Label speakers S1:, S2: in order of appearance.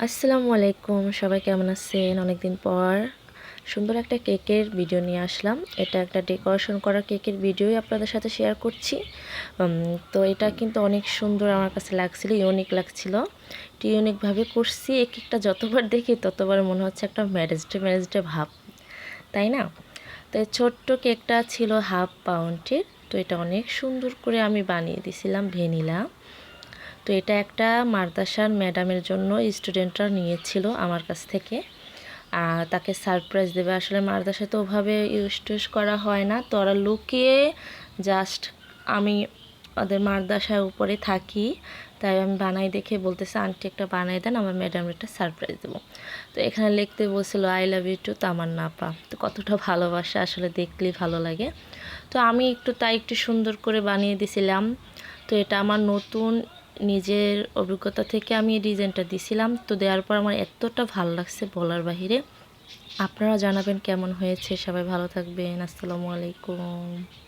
S1: আসসালামু আলাইকুম, সবাই কেমন আছেন? অনেকদিন পর সুন্দর একটা কেকের ভিডিও নিয়ে আসলাম। এটা একটা ডেকোরেশন করা কেকের ভিডিওই আপনাদের সাথে শেয়ার করছি। তো এটা কিন্তু অনেক সুন্দর আমার কাছে লাগছিল, ইউনিক লাগছিল। একটু ইউনিকভাবে করছি। এই কেকটা যতবার দেখি ততবার মনে হচ্ছে একটা ম্যারেজ ডে ভাব, তাই না? তো এই ছোট্ট কেকটা ছিল 1/2 পাউন্ডের। তো এটা অনেক সুন্দর করে আমি বানিয়ে দিয়েছিলাম ভ্যানিলা। তো এটা একটা মাদ্রাসার ম্যাডামের জন্য স্টুডেন্টরা নিয়েছিল আমার কাছ থেকে। তাকে সারপ্রাইজ দেবে। আসলে মাদ্রাসায় তো ওভাবে ইউজ করা হয় না, তো ওরা লুকিয়ে জাস্ট, আমি ওদের মাদ্রাসার উপরে থাকি, তাই আমি বানাই দেখে বলতেছে আন্টি একটা বানাই দেন, আমার ম্যাডাম একটা সারপ্রাইজ দেবো। তো এখানে লিখতে বলছিল আই লাভ ইউ টু তামান্না আপা। তো কতটা ভালোবাসা, আসলে দেখলেই ভালো লাগে। তো আমি একটু সুন্দর করে বানিয়ে দিছিলাম। তো এটা আমার নতুন নিজের অভিজ্ঞতা থেকে আমি এই ডিজাইনটা দিছিলাম। তো দেওয়ার পর আমার এতটা ভালো লাগছে বলার বাহিরে। আপনারা জানাবেন কেমন হয়েছে। সবাই ভালো থাকবেন। আসসালামু আলাইকুম।